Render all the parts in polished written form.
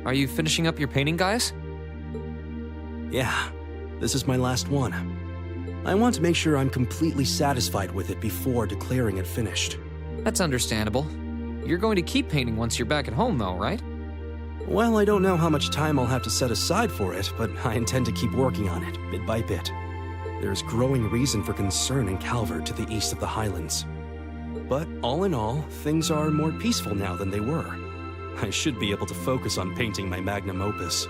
Are you finishing up your painting, guys? Yeah, this is my last one. I want to make sure I'm completely satisfied with it before declaring it finished. That's understandable. You're going to keep painting once you're back at home, though, right? Well, I don't know how much time I'll have to set aside for it, but I intend to keep working on it, bit by bit. There's growing reason for concern in Calvert to the east of the Highlands. But all in all, things are more peaceful now than they were. I should be able to focus on painting my magnum opus.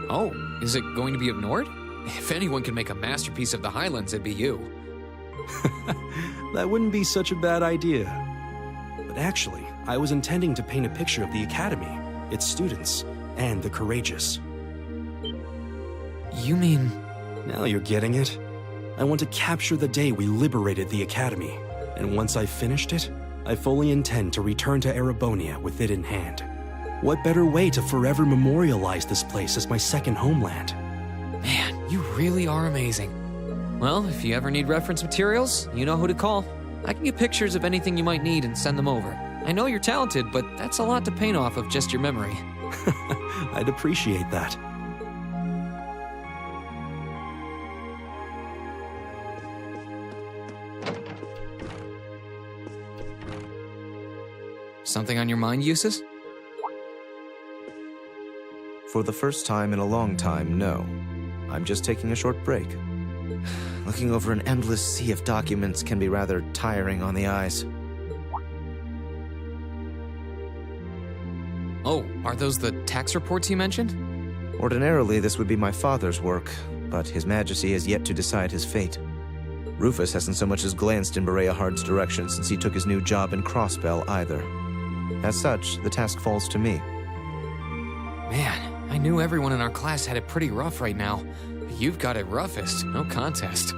Oh, is it going to be of Nord? If anyone can make a masterpiece of the Highlands, it'd be you. That wouldn't be such a bad idea. But actually, I was intending to paint a picture of the Academy, its students, and the courageous. You mean... Now you're getting it. I want to capture the day we liberated the Academy, and once I've finished it, I fully intend to return to Erebonia with it in hand. What better way to forever memorialize this place as my second homeland? Man, you really are amazing. Well, if you ever need reference materials, you know who to call. I can get pictures of anything you might need and send them over. I know you're talented, but that's a lot to paint off of just your memory. I'd appreciate that. Something on your mind, Eustace? For the first time in a long time, no. I'm just taking a short break. Looking over an endless sea of documents can be rather tiring on the eyes. Oh, are those the tax reports you mentioned? Ordinarily, this would be my father's work, but His Majesty has yet to decide his fate. Rufus hasn't so much as glanced in Berea Hard's direction since he took his new job in Crossbell either. As such, the task falls to me. Man, I knew everyone in our class had it pretty rough right now. You've got it roughest, no contest.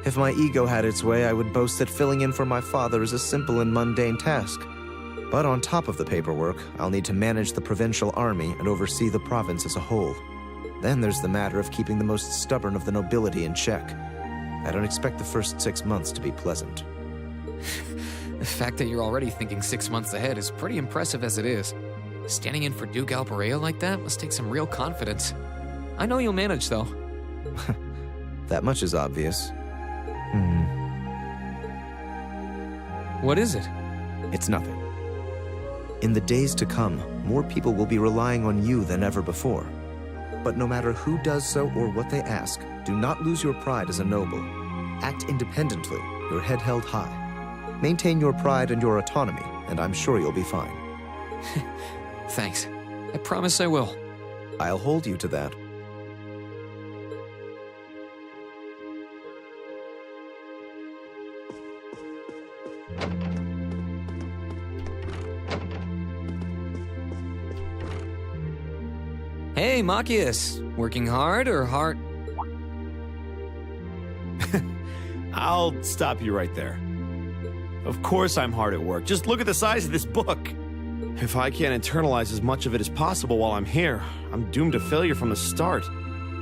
If my ego had its way, I would boast that filling in for my father is a simple and mundane task. But on top of the paperwork, I'll need to manage the provincial army and oversee the province as a whole. Then there's the matter of keeping the most stubborn of the nobility in check. I don't expect the first 6 months to be pleasant. The fact that you're already thinking 6 months ahead is pretty impressive as it is. Standing in for Duke Alperea like that must take some real confidence. I know you'll manage, though. That much is obvious. What is it? It's nothing. In the days to come, more people will be relying on you than ever before. But no matter who does so or what they ask, do not lose your pride as a noble. Act independently, your head held high. Maintain your pride and your autonomy, and I'm sure you'll be fine. Thanks. I promise I will. I'll hold you to that. Hey, Machias. Working hard or hard? I'll stop you right there. Of course I'm hard at work. Just look at the size of this book. If I can't internalize as much of it as possible while I'm here, I'm doomed to failure from the start.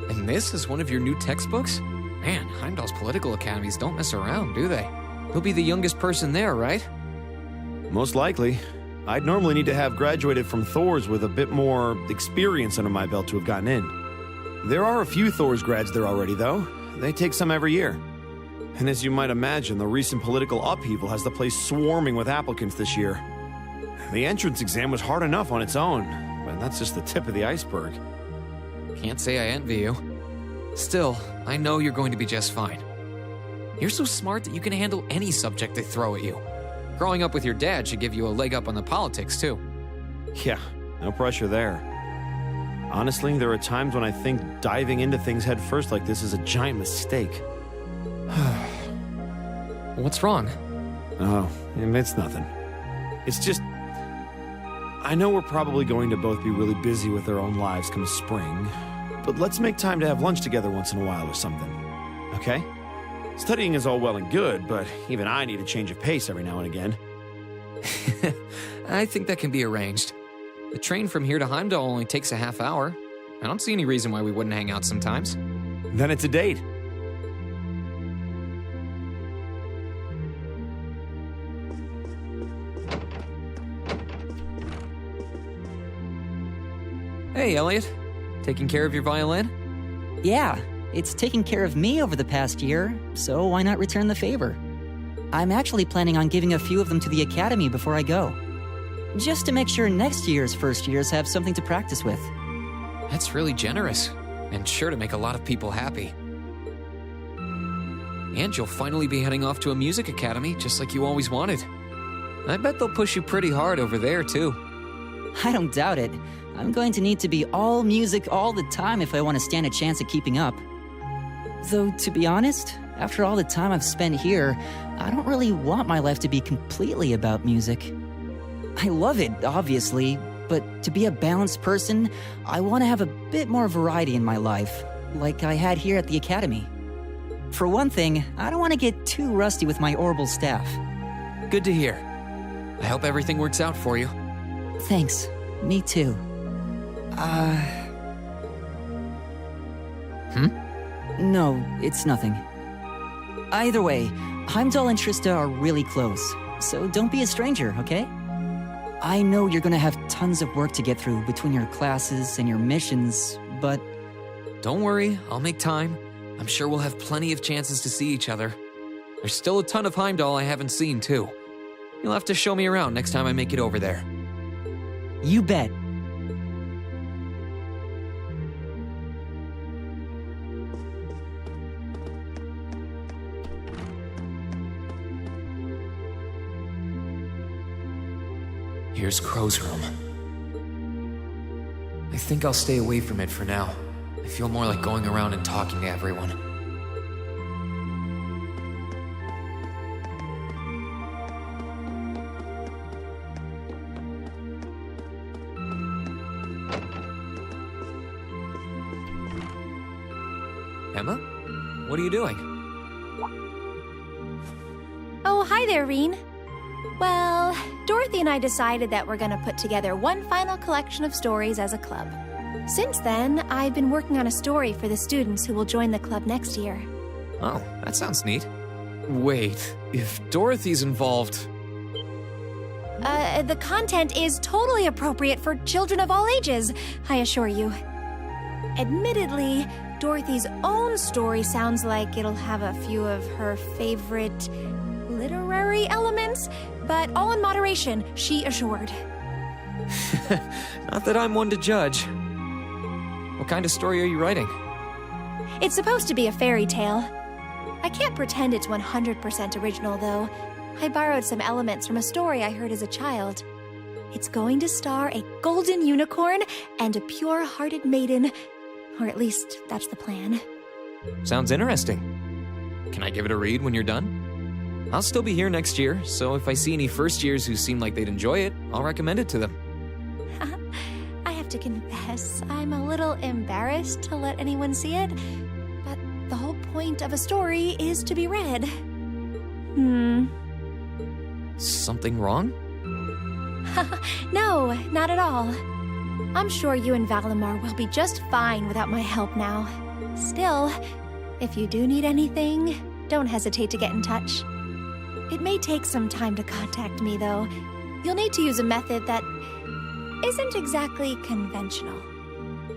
And this is one of your new textbooks? Man, Heimdall's political academies don't mess around, do they? You'll be the youngest person there, right? Most likely. I'd normally need to have graduated from Thor's with a bit more experience under my belt to have gotten in. There are a few Thor's grads there already, though. They take some every year. And as you might imagine, the recent political upheaval has the place swarming with applicants this year. The entrance exam was hard enough on its own, but that's just the tip of the iceberg. Can't say I envy you. Still, I know you're going to be just fine. You're so smart that you can handle any subject they throw at you. Growing up with your dad should give you a leg up on the politics, too. Yeah, no pressure there. Honestly, there are times when I think diving into things head first like this is a giant mistake. What's wrong? Oh, it's nothing. It's just... I know we're probably going to both be really busy with our own lives come spring, but let's make time to have lunch together once in a while or something, okay? Studying is all well and good, but even I need a change of pace every now and again. I think that can be arranged. The train from here to Heimdall only takes a half hour. I don't see any reason why we wouldn't hang out sometimes. Then it's a date. Hey, Elliot. Taking care of your violin? Yeah, it's taken care of me over the past year, so why not return the favor? I'm actually planning on giving a few of them to the Academy before I go. Just to make sure next year's first years have something to practice with. That's really generous, and sure to make a lot of people happy. And you'll finally be heading off to a music academy, just like you always wanted. I bet they'll push you pretty hard over there, too. I don't doubt it. I'm going to need to be all music all the time if I want to stand a chance at keeping up. Though, to be honest, after all the time I've spent here, I don't really want my life to be completely about music. I love it, obviously, but to be a balanced person, I want to have a bit more variety in my life, like I had here at the Academy. For one thing, I don't want to get too rusty with my orbital staff. Good to hear. I hope everything works out for you. Thanks. Me too. No, it's nothing. Either way, Heimdall and Trista are really close, so don't be a stranger, okay? I know you're gonna have tons of work to get through between your classes and your missions, but... Don't worry, I'll make time. I'm sure we'll have plenty of chances to see each other. There's still a ton of Heimdall I haven't seen, too. You'll have to show me around next time I make it over there. You bet. Here's Crow's room. I think I'll stay away from it for now. I feel more like going around and talking to everyone. Emma? What are you doing? Oh, hi there, Reen. Well, Dorothy and I decided that we're gonna put together one final collection of stories as a club. Since then, I've been working on a story for the students who will join the club next year. Oh, that sounds neat. Wait, if Dorothy's involved... The content is totally appropriate for children of all ages, I assure you. Admittedly, Dorothy's own story sounds like it'll have a few of her favorite literary elements, but all in moderation, she assured. Not that I'm one to judge. What kind of story are you writing? It's supposed to be a fairy tale. I can't pretend it's 100% original, though. I borrowed some elements from a story I heard as a child. It's going to star a golden unicorn and a pure-hearted maiden, or at least that's the plan. Sounds interesting. Can I give it a read when you're done? I'll still be here next year, so if I see any first years who seem like they'd enjoy it, I'll recommend it to them. I have to confess, I'm a little embarrassed to let anyone see it, but the whole point of a story is to be read. Something wrong? No, not at all. I'm sure you and Valimar will be just fine without my help now. Still, if you do need anything, don't hesitate to get in touch. It may take some time to contact me, though. You'll need to use a method that isn't exactly conventional.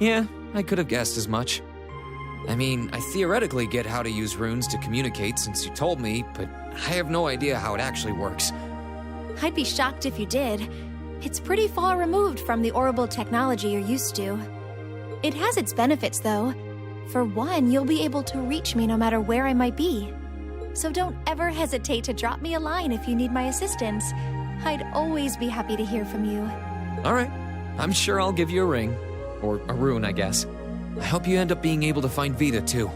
Yeah, I could have guessed as much. I mean, I theoretically get how to use runes to communicate since you told me, but I have no idea how it actually works. I'd be shocked if you did. It's pretty far removed from the orbital technology you're used to. It has its benefits, though. For one, you'll be able to reach me no matter where I might be. So don't ever hesitate to drop me a line if you need my assistance. I'd always be happy to hear from you. All right, I'm sure I'll give you a ring. Or a rune, I guess. I hope you end up being able to find Vita, too.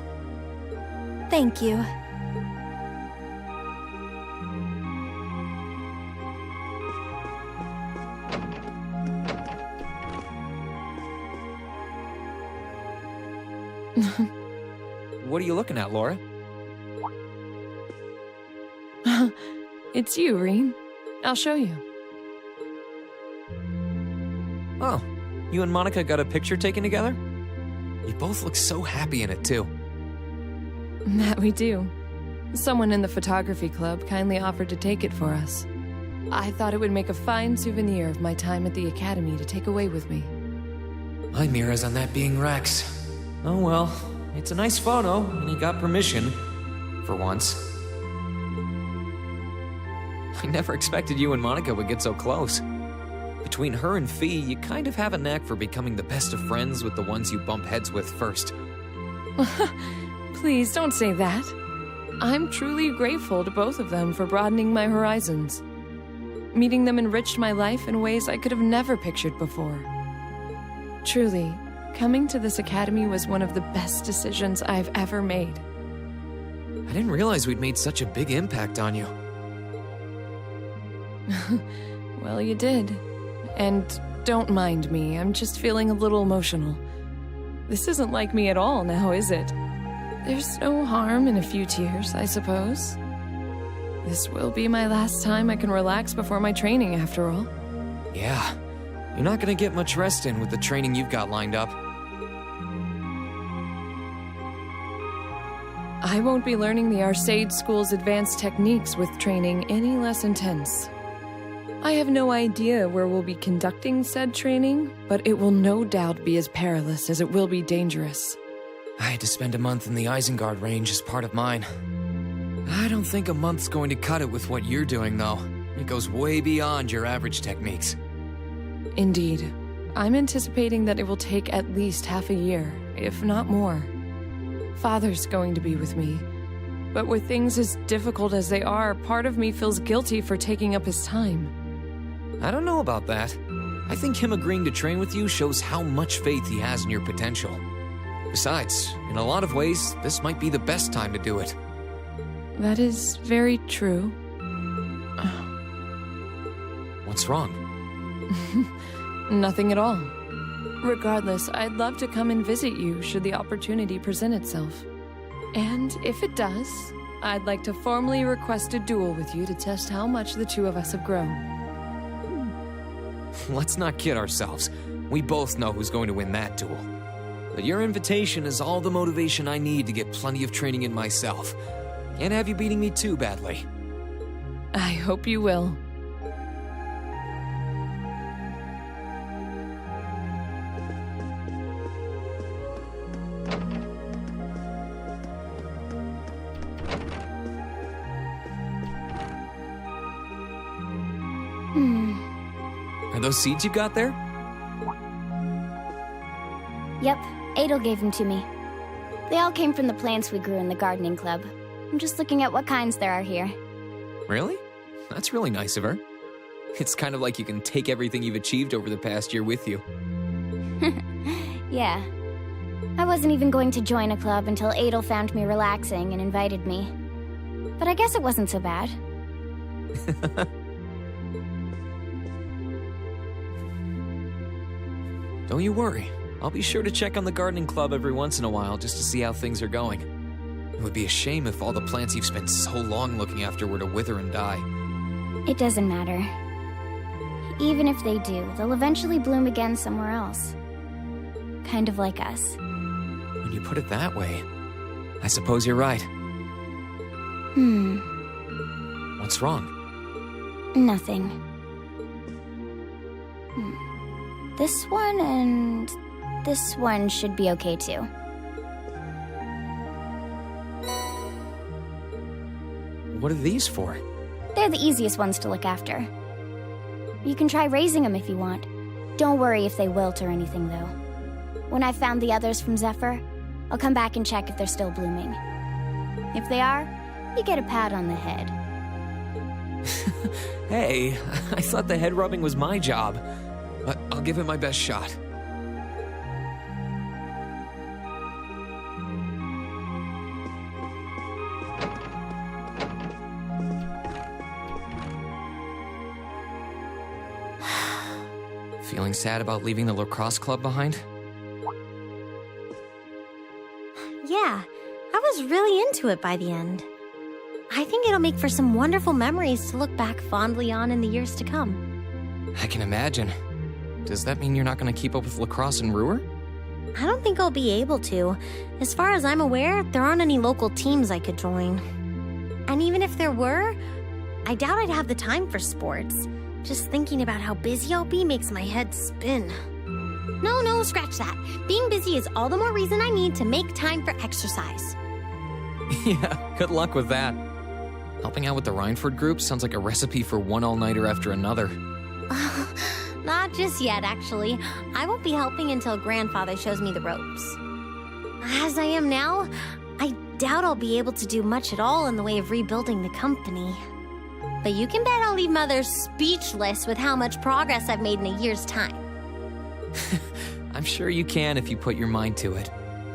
Thank you. What are you looking at, Laura? It's you, Reen. I'll show you. Oh, you and Monica got a picture taken together? You both look so happy in it, too. That we do. Someone in the photography club kindly offered to take it for us. I thought it would make a fine souvenir of my time at the academy to take away with me. My mirror's on that being Rex. Oh well, it's a nice photo, and he got permission. For once. I never expected you and Monica would get so close. Between her and Fee, you kind of have a knack for becoming the best of friends with the ones you bump heads with first. Please don't say that. I'm truly grateful to both of them for broadening my horizons. Meeting them enriched my life in ways I could have never pictured before. Truly, coming to this academy was one of the best decisions I've ever made. I didn't realize we'd made such a big impact on you. Well, you did. And don't mind me, I'm just feeling a little emotional. This isn't like me at all now, is it? There's no harm in a few tears, I suppose. This will be my last time I can relax before my training, after all. Yeah, you're not gonna get much rest in with the training you've got lined up. I won't be learning the XSEED School's advanced techniques with training any less intense. I have no idea where we'll be conducting said training, but it will no doubt be as perilous as it will be dangerous. I had to spend a month in the Isengard range as part of mine. I don't think a month's going to cut it with what you're doing, though. It goes way beyond your average techniques. Indeed. I'm anticipating that it will take at least half a year, if not more. Father's going to be with me. But with things as difficult as they are, part of me feels guilty for taking up his time. I don't know about that. I think him agreeing to train with you shows how much faith he has in your potential. Besides, in a lot of ways, this might be the best time to do it. That is very true. What's wrong? Nothing at all. Regardless, I'd love to come and visit you should the opportunity present itself. And if it does, I'd like to formally request a duel with you to test how much the two of us have grown. Let's not kid ourselves. We both know who's going to win that duel. But your invitation is all the motivation I need to get plenty of training in myself. Can't have you beating me too badly. I hope you will. Are those seeds you got there? Yep, Adel gave them to me. They all came from the plants we grew in the gardening club. I'm just looking at what kinds there are here. Really? That's really nice of her. It's kind of like you can take everything you've achieved over the past year with you. Yeah. I wasn't even going to join a club until Adel found me relaxing and invited me. But I guess it wasn't so bad. Don't you worry. I'll be sure to check on the gardening club every once in a while just to see how things are going. It would be a shame if all the plants you've spent so long looking after were to wither and die. It doesn't matter. Even if they do, they'll eventually bloom again somewhere else. Kind of like us. When you put it that way, I suppose you're right. What's wrong? Nothing. This one and this one should be okay too. What are these for? They're the easiest ones to look after. You can try raising them if you want. Don't worry if they wilt or anything, though. When I've found the others from Zephyr, I'll come back and check if they're still blooming. If they are, you get a pat on the head. Hey, I thought the head rubbing was my job. But I'll give it my best shot. Feeling sad about leaving the lacrosse club behind? Yeah, I was really into it by the end. I think it'll make for some wonderful memories to look back fondly on in the years to come. I can imagine. Does that mean you're not going to keep up with lacrosse and Ruhr? I don't think I'll be able to. As far as I'm aware, there aren't any local teams I could join. And even if there were, I doubt I'd have the time for sports. Just thinking about how busy I'll be makes my head spin. No, scratch that. Being busy is all the more reason I need to make time for exercise. Yeah, good luck with that. Helping out with the Rhineford group sounds like a recipe for one all-nighter after another. Not just yet, actually. I won't be helping until Grandfather shows me the ropes. As I am now, I doubt I'll be able to do much at all in the way of rebuilding the company. But you can bet I'll leave Mother speechless with how much progress I've made in a year's time. I'm sure you can if you put your mind to it.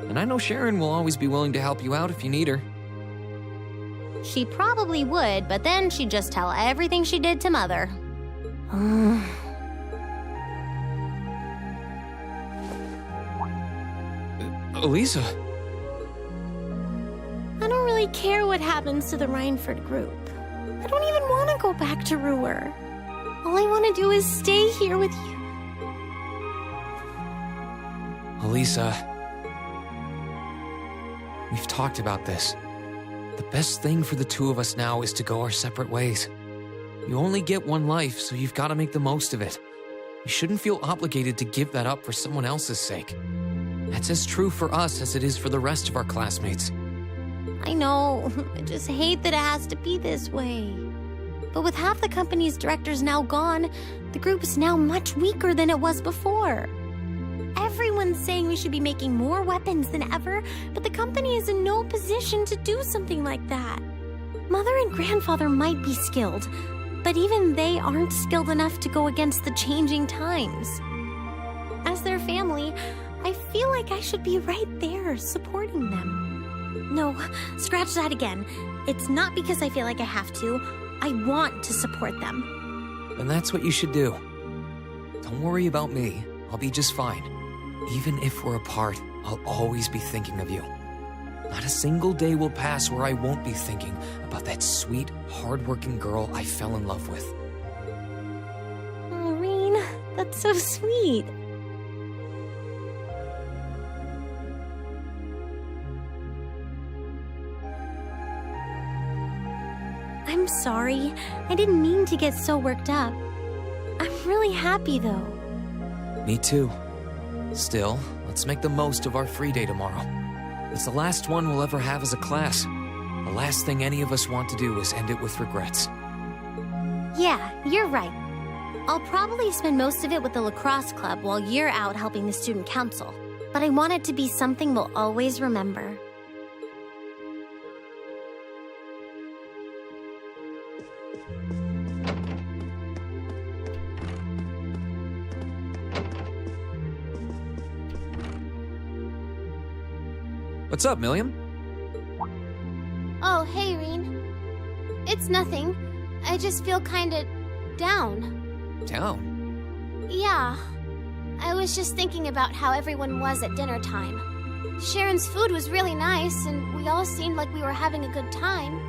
And I know Sharon will always be willing to help you out if you need her. She probably would, but then she'd just tell everything she did to Mother. Elisa. I don't really care what happens to the Rhineford group. I don't even want to go back to Ruhr. All I want to do is stay here with you. Elisa. We've talked about this. The best thing for the two of us now is to go our separate ways. You only get one life, so you've got to make the most of it. You shouldn't feel obligated to give that up for someone else's sake. That's as true for us as it is for the rest of our classmates. I know. I just hate that it has to be this way. But with half the company's directors now gone, the group is now much weaker than it was before. Everyone's saying we should be making more weapons than ever, but the company is in no position to do something like that. Mother and Grandfather might be skilled, but even they aren't skilled enough to go against the changing times. As their family, I feel like I should be right there supporting them. No, scratch that again. It's not because I feel like I have to. I want to support them. And that's what you should do. Don't worry about me. I'll be just fine. Even if we're apart, I'll always be thinking of you. Not a single day will pass where I won't be thinking about that sweet, hardworking girl I fell in love with. Oh, Reen, that's so sweet. I'm sorry. I didn't mean to get so worked up. I'm really happy, though. Me too. Still, let's make the most of our free day tomorrow. It's the last one we'll ever have as a class. The last thing any of us want to do is end it with regrets. Yeah, you're right. I'll probably spend most of it with the lacrosse club while you're out helping the student council. But I want it to be something we'll always remember. What's up, Milliam? Oh, hey, Reen. It's nothing. I just feel kinda down. Down? Yeah. I was just thinking about how everyone was at dinner time. Sharon's food was really nice, and we all seemed like we were having a good time.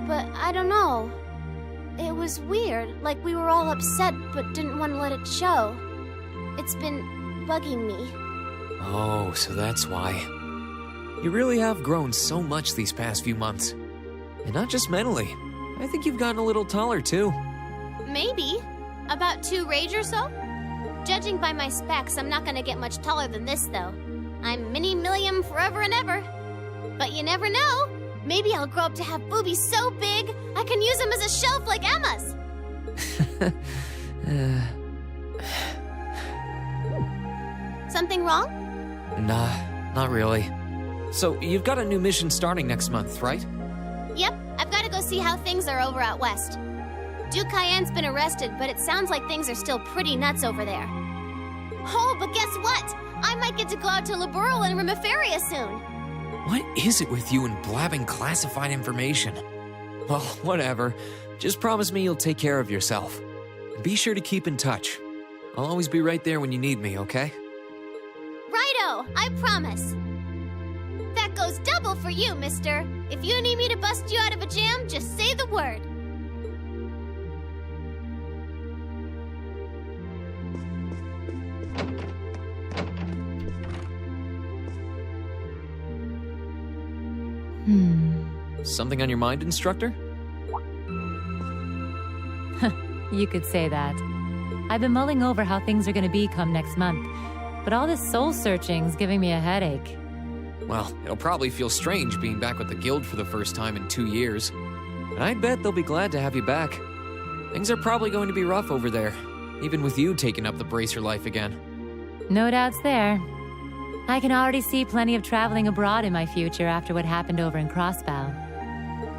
But I don't know. It was weird, like we were all upset but didn't want to let it show. It's been bugging me. Oh, so that's why. You really have grown so much these past few months. And not just mentally. I think you've gotten a little taller, too. Maybe. About 2 rage or so? Judging by my specs, I'm not gonna get much taller than this, though. I'm Mini Milliam forever and ever. But you never know. Maybe I'll grow up to have boobies so big, I can use them as a shelf like Emma's. Something wrong? Nah, not really. So, you've got a new mission starting next month, right? Yep, I've got to go see how things are over out west. Duke Cayenne's been arrested, but it sounds like things are still pretty nuts over there. Oh, but guess what? I might get to go out to Liberal and Rimiferia soon. What is it with you and blabbing classified information? Well, whatever. Just promise me you'll take care of yourself. Be sure to keep in touch. I'll always be right there when you need me, okay? Righto, I promise. That goes double for you, mister. If you need me to bust you out of a jam, just say the word. Something on your mind, instructor? You could say that. I've been mulling over how things are gonna be come next month, but all this soul-searching's giving me a headache. Well, it'll probably feel strange being back with the guild for the first time in 2 years. But I bet they'll be glad to have you back. Things are probably going to be rough over there, even with you taking up the bracer life again. No doubts there. I can already see plenty of traveling abroad in my future after what happened over in Crossbow.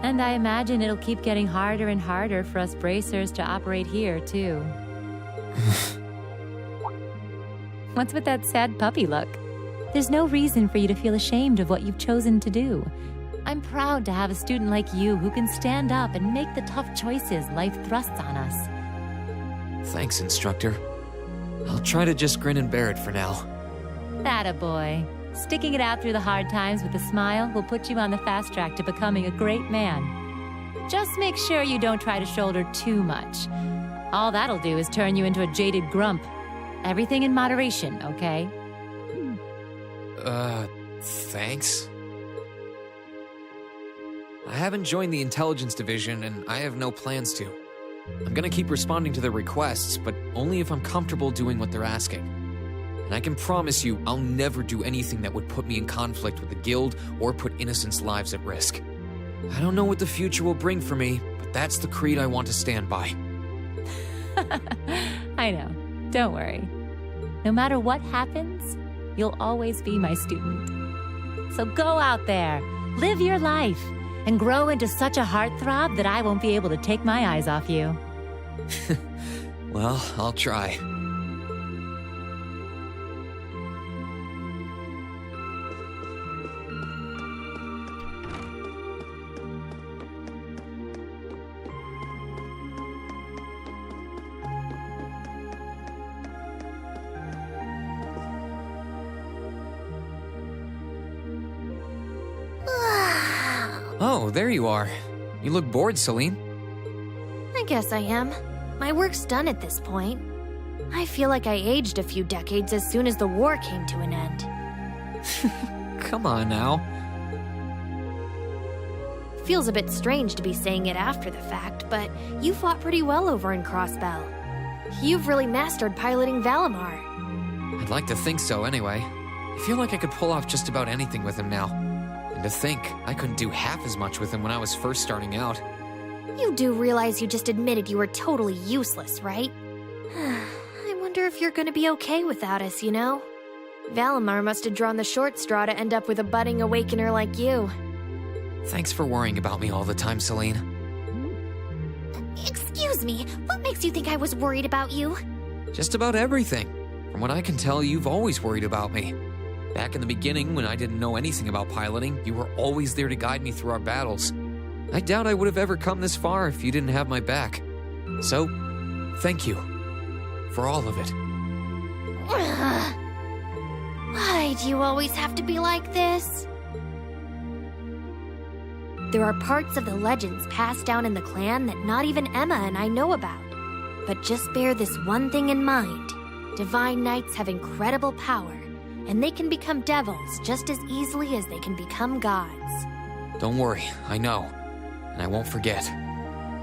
And I imagine it'll keep getting harder and harder for us bracers to operate here, too. What's with that sad puppy look? There's no reason for you to feel ashamed of what you've chosen to do. I'm proud to have a student like you who can stand up and make the tough choices life thrusts on us. Thanks, instructor. I'll try to just grin and bear it for now. Attaboy. Sticking it out through the hard times with a smile will put you on the fast track to becoming a great man. Just make sure you don't try to shoulder too much. All that'll do is turn you into a jaded grump. Everything in moderation, okay? Thanks? I haven't joined the intelligence division, and I have no plans to. I'm gonna keep responding to their requests, but only if I'm comfortable doing what they're asking. And I can promise you, I'll never do anything that would put me in conflict with the guild or put innocents' lives at risk. I don't know what the future will bring for me, but that's the creed I want to stand by. I know. Don't worry. No matter what happens, you'll always be my student. So go out there, live your life, and grow into such a heartthrob that I won't be able to take my eyes off you. Well, I'll try. Oh, there you are. You look bored, Celine. I guess I am. My work's done at this point. I feel like I aged a few decades as soon as the war came to an end. Come on now. Feels a bit strange to be saying it after the fact, but you fought pretty well over in Crossbell. You've really mastered piloting Valimar. I'd like to think so anyway. I feel like I could pull off just about anything with him now. And to think, I couldn't do half as much with him when I was first starting out. You do realize you just admitted you were totally useless, right? I wonder if you're gonna be okay without us, you know? Valimar must have drawn the short straw to end up with a budding awakener like you. Thanks for worrying about me all the time, Celine. Excuse me, what makes you think I was worried about you? Just about everything. From what I can tell, you've always worried about me. Back in the beginning, when I didn't know anything about piloting, you were always there to guide me through our battles. I doubt I would have ever come this far if you didn't have my back. So, thank you. For all of it. Why do you always have to be like this? There are parts of the legends passed down in the clan that not even Emma and I know about. But just bear this one thing in mind. Divine Knights have incredible power, and they can become devils just as easily as they can become gods. Don't worry, I know. And I won't forget.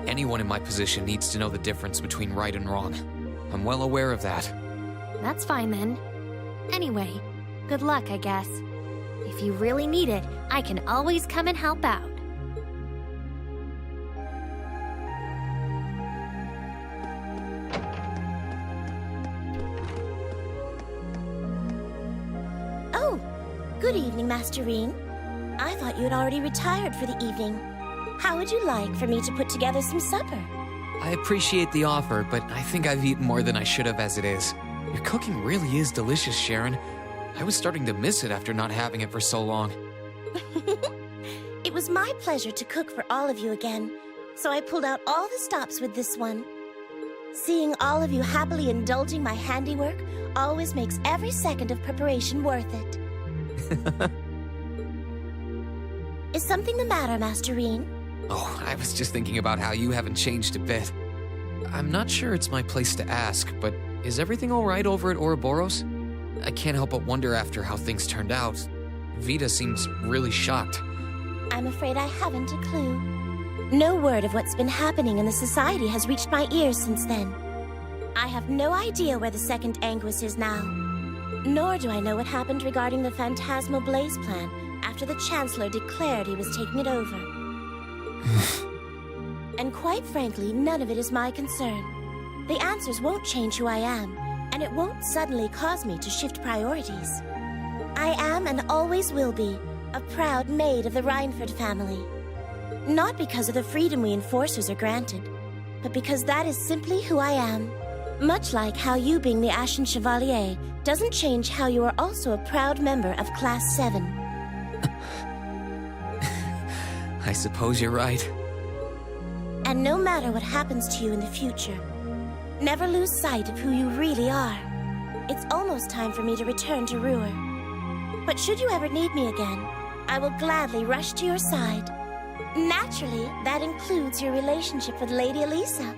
Anyone in my position needs to know the difference between right and wrong. I'm well aware of that. That's fine then. Anyway, good luck, I guess. If you really need it, I can always come and help out. Oh, good evening, Masterine. I thought you had already retired for the evening. How would you like for me to put together some supper? I appreciate the offer, but I think I've eaten more than I should have as it is. Your cooking really is delicious, Sharon. I was starting to miss it after not having it for so long. It was my pleasure to cook for all of you again, so I pulled out all the stops with this one. Seeing all of you happily indulging my handiwork always makes every second of preparation worth it. Is something the matter, Masterine? Oh, I was just thinking about how you haven't changed a bit. I'm not sure it's my place to ask, but is everything all right over at Ouroboros? I can't help but wonder after how things turned out. Vita seems really shocked. I'm afraid I haven't a clue. No word of what's been happening in the society has reached my ears since then. I have no idea where the second Anguis is now. Nor do I know what happened regarding the Phantasmal Blaze plan after the Chancellor declared he was taking it over. And quite frankly, none of it is my concern. The answers won't change who I am, and it won't suddenly cause me to shift priorities. I am and always will be a proud maid of the Reinford family. Not because of the freedom we enforcers are granted, but because that is simply who I am. Much like how you being the Ashen Chevalier doesn't change how you are also a proud member of Class 7. I suppose you're right. And no matter what happens to you in the future, never lose sight of who you really are. It's almost time for me to return to Ruhr. But should you ever need me again, I will gladly rush to your side. Naturally, that includes your relationship with Lady Elisa.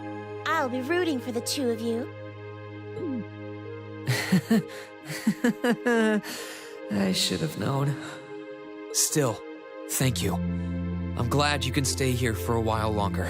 I'll be rooting for the two of you. I should have known. Still, thank you. I'm glad you can stay here for a while longer.